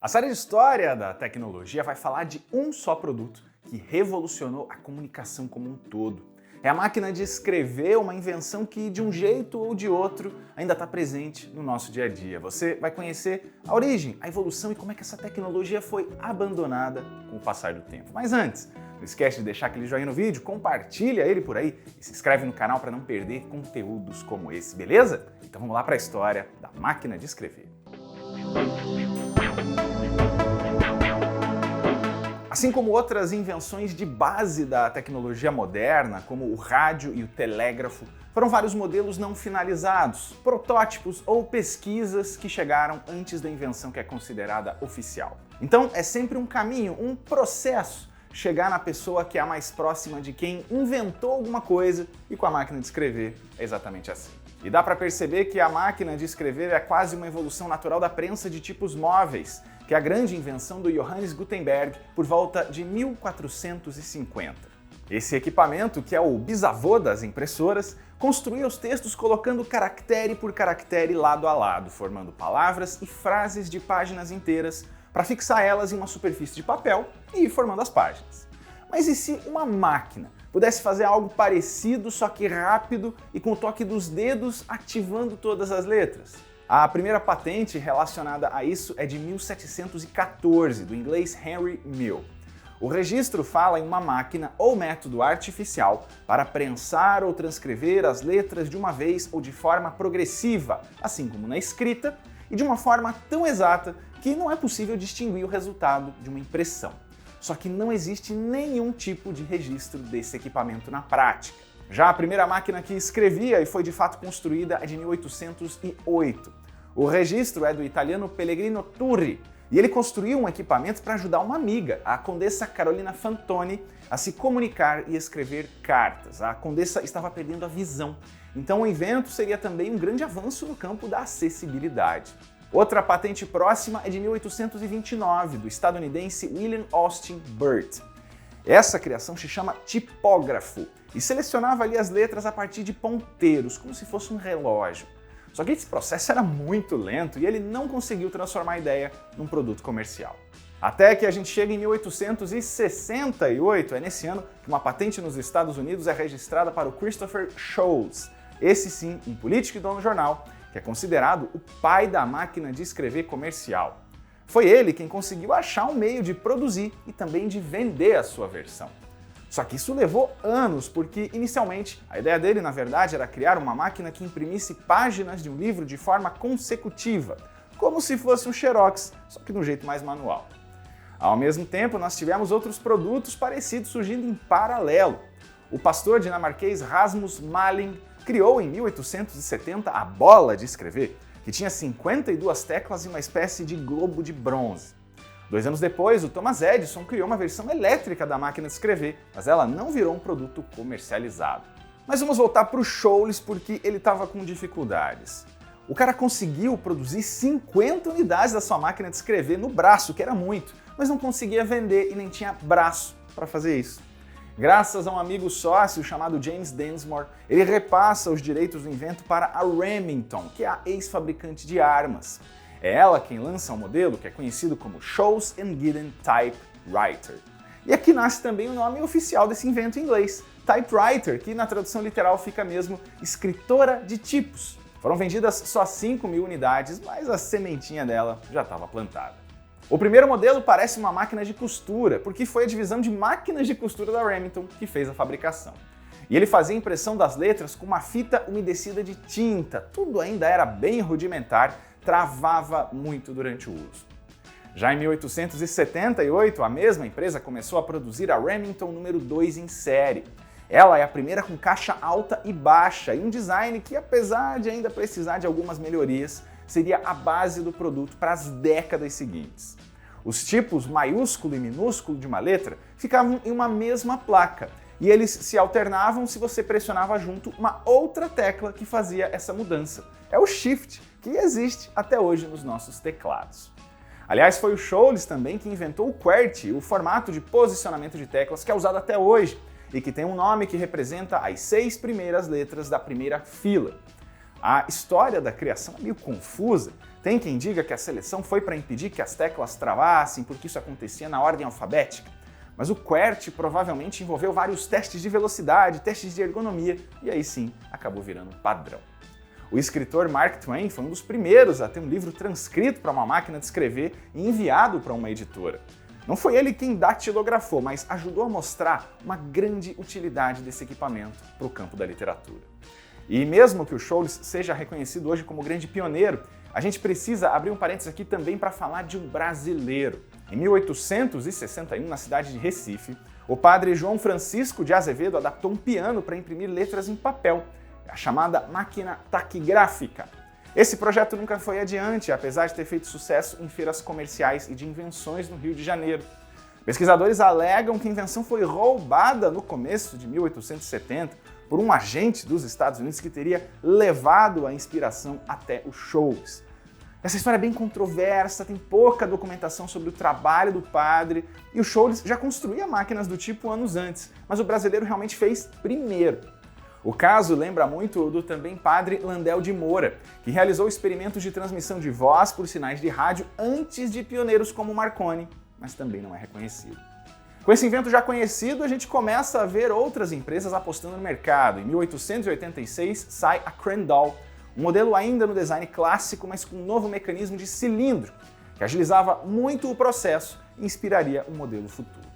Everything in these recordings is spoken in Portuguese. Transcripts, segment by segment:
A série de história da tecnologia vai falar de um só produto que revolucionou a comunicação como um todo. É a máquina de escrever, uma invenção que, de um jeito ou de outro, ainda está presente no nosso dia a dia. Você vai conhecer a origem, a evolução e como é que essa tecnologia foi abandonada com o passar do tempo. Mas antes, não esquece de deixar aquele joinha no vídeo, compartilha ele por aí e se inscreve no canal para não perder conteúdos como esse, beleza? Então vamos lá para a história da máquina de escrever. Assim como outras invenções de base da tecnologia moderna, como o rádio e o telégrafo, foram vários modelos não finalizados, protótipos ou pesquisas que chegaram antes da invenção que é considerada oficial. Então é sempre um caminho, um processo, chegar na pessoa que é a mais próxima de quem inventou alguma coisa, e com a máquina de escrever é exatamente assim. E dá para perceber que a máquina de escrever é quase uma evolução natural da prensa de tipos móveis, que é a grande invenção do Johannes Gutenberg por volta de 1450. Esse equipamento, que é o bisavô das impressoras, construía os textos colocando caractere por caractere lado a lado, formando palavras e frases de páginas inteiras para fixar elas em uma superfície de papel e ir formando as páginas. Mas e se uma máquina pudesse fazer algo parecido, só que rápido e com o toque dos dedos ativando todas as letras? A primeira patente relacionada a isso é de 1714, do inglês Henry Mill. O registro fala em uma máquina ou método artificial para prensar ou transcrever as letras de uma vez ou de forma progressiva, assim como na escrita, e de uma forma tão exata que não é possível distinguir o resultado de uma impressão. Só que não existe nenhum tipo de registro desse equipamento na prática. Já a primeira máquina que escrevia e foi de fato construída é de 1808. O registro é do italiano Pellegrino Turri, e ele construiu um equipamento para ajudar uma amiga, a condessa Carolina Fantoni, a se comunicar e escrever cartas. A condessa estava perdendo a visão, então o invento seria também um grande avanço no campo da acessibilidade. Outra patente próxima é de 1829, do estadunidense William Austin Burt. Essa criação se chama tipógrafo e selecionava ali as letras a partir de ponteiros, como se fosse um relógio. Só que esse processo era muito lento e ele não conseguiu transformar a ideia num produto comercial. Até que a gente chega em 1868, é nesse ano que uma patente nos Estados Unidos é registrada para o Christopher Sholes. Esse sim, um político e dono do jornal, que é considerado o pai da máquina de escrever comercial. Foi ele quem conseguiu achar um meio de produzir e também de vender a sua versão. Só que isso levou anos, porque inicialmente a ideia dele, na verdade, era criar uma máquina que imprimisse páginas de um livro de forma consecutiva, como se fosse um xerox, só que de um jeito mais manual. Ao mesmo tempo, nós tivemos outros produtos parecidos surgindo em paralelo. O pastor dinamarquês Rasmus Malling criou em 1870 a bola de escrever, que tinha 52 teclas e uma espécie de globo de bronze. 2 anos depois, o Thomas Edison criou uma versão elétrica da máquina de escrever, mas ela não virou um produto comercializado. Mas vamos voltar para o Sholes porque ele estava com dificuldades. O cara conseguiu produzir 50 unidades da sua máquina de escrever no braço, que era muito, mas não conseguia vender e nem tinha braço para fazer isso. Graças a um amigo sócio chamado James Densmore, ele repassa os direitos do invento para a Remington, que é a ex-fabricante de armas. É ela quem lança um modelo que é conhecido como Sholes & Giddens Typewriter. E aqui nasce também o nome oficial desse invento em inglês, typewriter, que na tradução literal fica mesmo escritora de tipos. Foram vendidas só 5.000 unidades, mas a sementinha dela já estava plantada. O primeiro modelo parece uma máquina de costura, porque foi a divisão de máquinas de costura da Remington que fez a fabricação. E ele fazia a impressão das letras com uma fita umedecida de tinta, tudo ainda era bem rudimentar, travava muito durante o uso. Já em 1878, a mesma empresa começou a produzir a Remington número 2 em série. Ela é a primeira com caixa alta e baixa e um design que, apesar de ainda precisar de algumas melhorias, seria a base do produto para as décadas seguintes. Os tipos maiúsculo e minúsculo de uma letra ficavam em uma mesma placa e eles se alternavam se você pressionava junto uma outra tecla que fazia essa mudança. É o Shift, que existe até hoje nos nossos teclados. Aliás, foi o Sholes também que inventou o QWERTY, o formato de posicionamento de teclas que é usado até hoje e que tem um nome que representa as 6 primeiras letras da primeira fila. A história da criação é meio confusa. Tem quem diga que a seleção foi para impedir que as teclas travassem, porque isso acontecia na ordem alfabética. Mas o QWERTY provavelmente envolveu vários testes de velocidade, testes de ergonomia, e aí sim acabou virando padrão. O escritor Mark Twain foi um dos primeiros a ter um livro transcrito para uma máquina de escrever e enviado para uma editora. Não foi ele quem datilografou, mas ajudou a mostrar uma grande utilidade desse equipamento para o campo da literatura. E mesmo que o Scholz seja reconhecido hoje como grande pioneiro, a gente precisa abrir um parênteses aqui também para falar de um brasileiro. Em 1861, na cidade de Recife, o padre João Francisco de Azevedo adaptou um piano para imprimir letras em papel, a chamada máquina taquigráfica. Esse projeto nunca foi adiante, apesar de ter feito sucesso em feiras comerciais e de invenções no Rio de Janeiro. Pesquisadores alegam que a invenção foi roubada no começo de 1870 por um agente dos Estados Unidos que teria levado a inspiração até o Scholz. Essa história é bem controversa, tem pouca documentação sobre o trabalho do padre, e o Scholz já construía máquinas do tipo anos antes, mas o brasileiro realmente fez primeiro. O caso lembra muito do também padre Landel de Moura, que realizou experimentos de transmissão de voz por sinais de rádio antes de pioneiros como Marconi, mas também não é reconhecido. Com esse invento já conhecido, a gente começa a ver outras empresas apostando no mercado. Em 1886 sai a Crandall, um modelo ainda no design clássico, mas com um novo mecanismo de cilindro, que agilizava muito o processo e inspiraria o modelo futuro.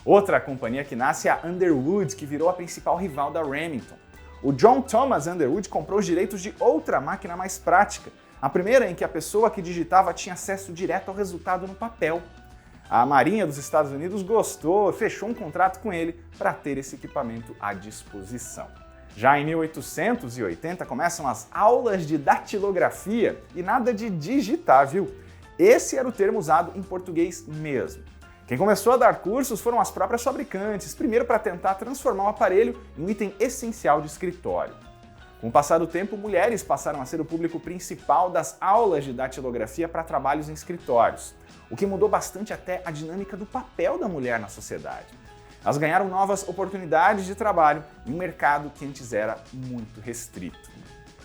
Outra companhia que nasce é a Underwood, que virou a principal rival da Remington. O John Thomas Underwood comprou os direitos de outra máquina mais prática, a primeira em que a pessoa que digitava tinha acesso direto ao resultado no papel. A Marinha dos Estados Unidos gostou, fechou um contrato com ele para ter esse equipamento à disposição. Já em 1880 começam as aulas de datilografia e nada de digitar, viu? Esse era o termo usado em português mesmo. Quem começou a dar cursos foram as próprias fabricantes, primeiro para tentar transformar o aparelho em um item essencial de escritório. Com o passar do tempo, mulheres passaram a ser o público principal das aulas de datilografia para trabalhos em escritórios, o que mudou bastante até a dinâmica do papel da mulher na sociedade. Elas ganharam novas oportunidades de trabalho em um mercado que antes era muito restrito.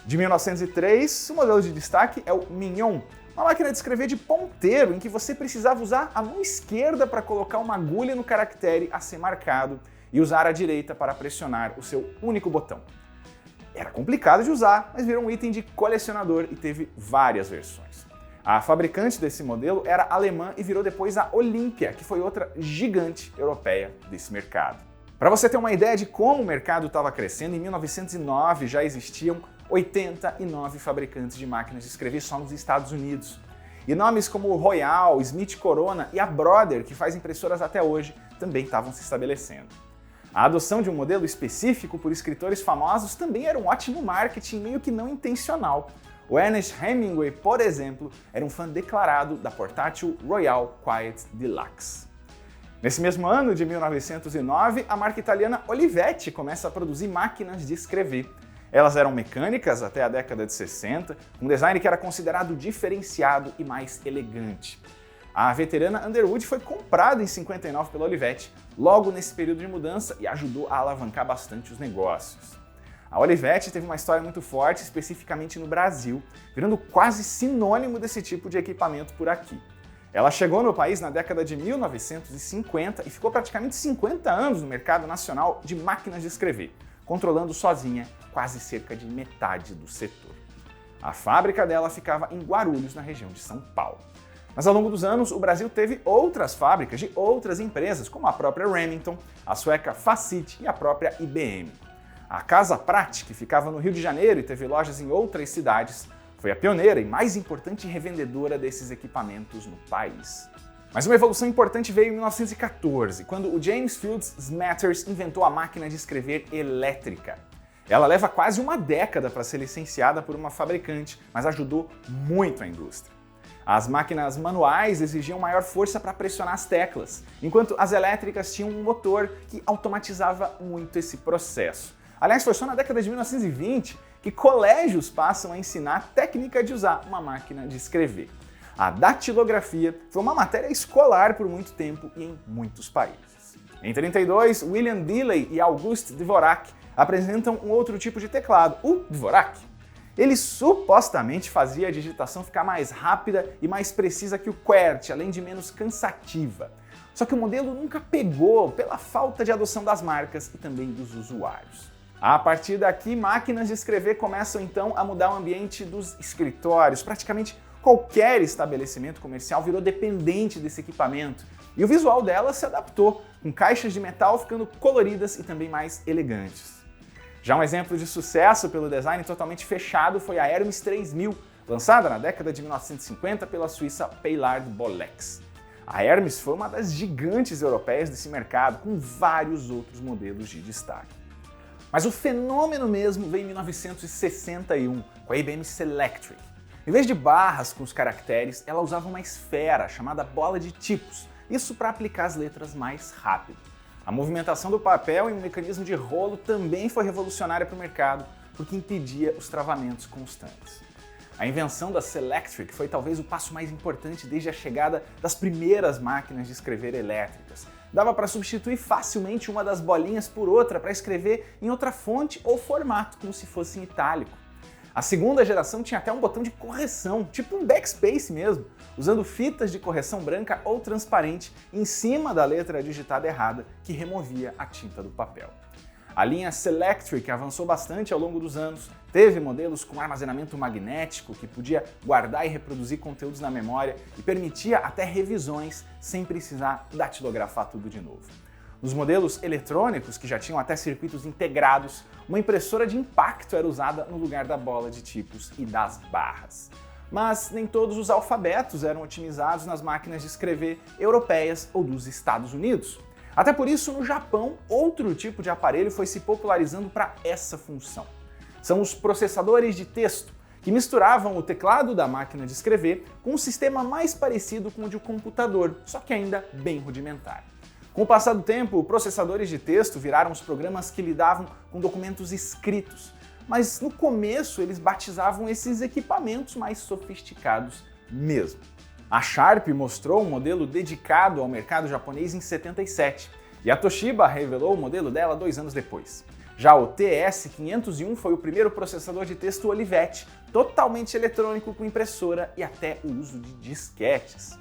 De 1903, o modelo de destaque é o Mignon, uma máquina de escrever de ponteiro em que você precisava usar a mão esquerda para colocar uma agulha no caractere a ser marcado e usar a direita para pressionar o seu único botão. Era complicado de usar, mas virou um item de colecionador e teve várias versões. A fabricante desse modelo era alemã e virou depois a Olympia, que foi outra gigante europeia desse mercado. Para você ter uma ideia de como o mercado estava crescendo, em 1909 já existiam 89 fabricantes de máquinas de escrever só nos Estados Unidos. E nomes como Royal, Smith Corona e a Brother, que faz impressoras até hoje, também estavam se estabelecendo. A adoção de um modelo específico por escritores famosos também era um ótimo marketing meio que não intencional. O Ernest Hemingway, por exemplo, era um fã declarado da portátil Royal Quiet Deluxe. Nesse mesmo ano de 1909, a marca italiana Olivetti começa a produzir máquinas de escrever. Elas eram mecânicas até a década de 60, um design que era considerado diferenciado e mais elegante. A veterana Underwood foi comprada em 59 pela Olivetti, logo nesse período de mudança, e ajudou a alavancar bastante os negócios. A Olivetti teve uma história muito forte, especificamente no Brasil, virando quase sinônimo desse tipo de equipamento por aqui. Ela chegou no país na década de 1950 e ficou praticamente 50 anos no mercado nacional de máquinas de escrever, controlando sozinha quase cerca de metade do setor. A fábrica dela ficava em Guarulhos, na região de São Paulo. Mas ao longo dos anos, o Brasil teve outras fábricas de outras empresas, como a própria Remington, a sueca Facit e a própria IBM. A Casa Prat, que ficava no Rio de Janeiro e teve lojas em outras cidades, foi a pioneira e mais importante revendedora desses equipamentos no país. Mas uma evolução importante veio em 1914, quando o James Fields Smathers inventou a máquina de escrever elétrica. Ela leva quase uma década para ser licenciada por uma fabricante, mas ajudou muito a indústria. As máquinas manuais exigiam maior força para pressionar as teclas, enquanto as elétricas tinham um motor que automatizava muito esse processo. Aliás, foi só na década de 1920 que colégios passam a ensinar a técnica de usar uma máquina de escrever. A datilografia foi uma matéria escolar por muito tempo e em muitos países. Em 32, William Dealey e August Dvorak apresentam um outro tipo de teclado, o Dvorak. Ele supostamente fazia a digitação ficar mais rápida e mais precisa que o QWERTY, além de menos cansativa. Só que o modelo nunca pegou pela falta de adoção das marcas e também dos usuários. A partir daqui, máquinas de escrever começam então a mudar o ambiente dos escritórios. Praticamente qualquer estabelecimento comercial virou dependente desse equipamento e o visual dela se adaptou, com caixas de metal ficando coloridas e também mais elegantes. Já um exemplo de sucesso pelo design totalmente fechado foi a Hermes 3000, lançada na década de 1950 pela suíça Paillard Bolex. A Hermes foi uma das gigantes europeias desse mercado, com vários outros modelos de destaque. Mas o fenômeno mesmo veio em 1961, com a IBM Selectric. Em vez de barras com os caracteres, ela usava uma esfera chamada bola de tipos, isso para aplicar as letras mais rápido. A movimentação do papel em um mecanismo de rolo também foi revolucionária para o mercado, porque impedia os travamentos constantes. A invenção da Selectric foi talvez o passo mais importante desde a chegada das primeiras máquinas de escrever elétricas. Dava para substituir facilmente uma das bolinhas por outra para escrever em outra fonte ou formato, como se fosse em itálico. A segunda geração tinha até um botão de correção, tipo um backspace mesmo, usando fitas de correção branca ou transparente em cima da letra digitada errada, que removia a tinta do papel. A linha Selectric avançou bastante ao longo dos anos, teve modelos com armazenamento magnético que podia guardar e reproduzir conteúdos na memória e permitia até revisões sem precisar datilografar tudo de novo. Nos modelos eletrônicos, que já tinham até circuitos integrados, uma impressora de impacto era usada no lugar da bola de tipos e das barras. Mas nem todos os alfabetos eram otimizados nas máquinas de escrever europeias ou dos Estados Unidos. Até por isso, no Japão, outro tipo de aparelho foi se popularizando para essa função. São os processadores de texto, que misturavam o teclado da máquina de escrever com um sistema mais parecido com o de um computador, só que ainda bem rudimentar. Com o passar do tempo, processadores de texto viraram os programas que lidavam com documentos escritos, mas no começo eles batizavam esses equipamentos mais sofisticados mesmo. A Sharp mostrou um modelo dedicado ao mercado japonês em 77, e a Toshiba revelou o modelo dela 2 anos depois. Já o TS-501 foi o primeiro processador de texto Olivetti, totalmente eletrônico com impressora e até o uso de disquetes.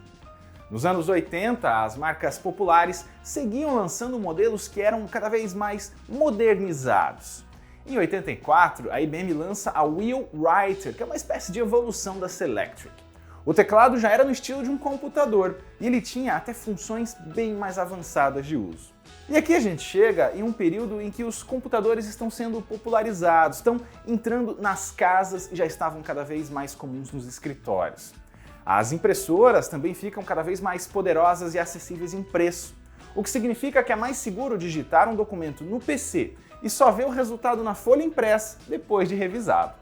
Nos anos 80, as marcas populares seguiam lançando modelos que eram cada vez mais modernizados. Em 84, a IBM lança a Wheel Writer, que é uma espécie de evolução da Selectric. O teclado já era no estilo de um computador e ele tinha até funções bem mais avançadas de uso. E aqui a gente chega em um período em que os computadores estão sendo popularizados, estão entrando nas casas e já estavam cada vez mais comuns nos escritórios. As impressoras também ficam cada vez mais poderosas e acessíveis em preço, o que significa que é mais seguro digitar um documento no PC e só ver o resultado na folha impressa depois de revisado.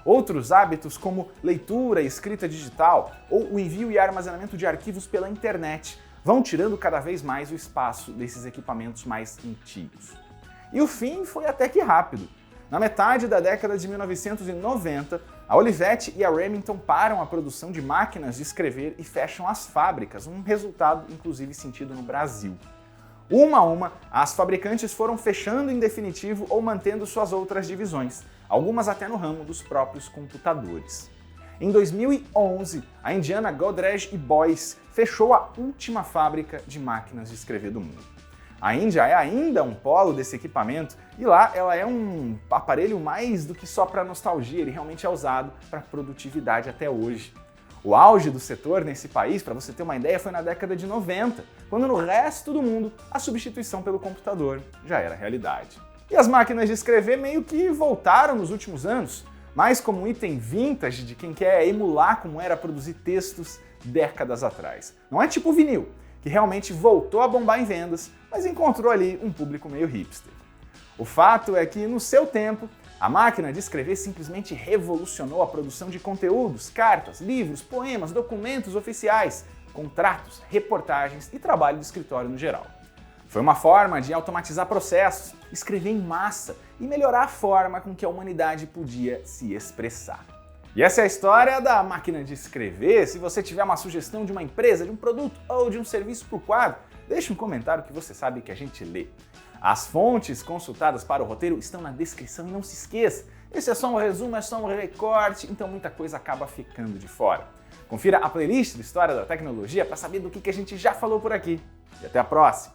Outros hábitos, como leitura e escrita digital ou o envio e armazenamento de arquivos pela internet, vão tirando cada vez mais o espaço desses equipamentos mais antigos. E o fim foi até que rápido. Na metade da década de 1990, a Olivetti e a Remington param a produção de máquinas de escrever e fecham as fábricas, um resultado inclusive sentido no Brasil. Uma a uma, as fabricantes foram fechando em definitivo ou mantendo suas outras divisões, algumas até no ramo dos próprios computadores. Em 2011, a indiana Godrej Boyce fechou a última fábrica de máquinas de escrever do mundo. A Índia é ainda um polo desse equipamento e lá ela é um aparelho mais do que só para nostalgia, ele realmente é usado para produtividade até hoje. O auge do setor nesse país, para você ter uma ideia, foi na década de 90, quando no resto do mundo a substituição pelo computador já era realidade. E as máquinas de escrever meio que voltaram nos últimos anos, mais como um item vintage de quem quer emular como era produzir textos décadas atrás. Não é tipo o vinil, que realmente voltou a bombar em vendas, mas encontrou ali um público meio hipster. O fato é que, no seu tempo, a máquina de escrever simplesmente revolucionou a produção de conteúdos, cartas, livros, poemas, documentos oficiais, contratos, reportagens e trabalho de escritório no geral. Foi uma forma de automatizar processos, escrever em massa e melhorar a forma com que a humanidade podia se expressar. E essa é a história da máquina de escrever. Se você tiver uma sugestão de uma empresa, de um produto ou de um serviço para o quadro, deixe um comentário que você sabe que a gente lê. As fontes consultadas para o roteiro estão na descrição e não se esqueça, Esse é só um resumo, é só um recorte, então muita coisa acaba ficando de fora. Confira a playlist de História da Tecnologia para saber do que a gente já falou por aqui. E até a próxima!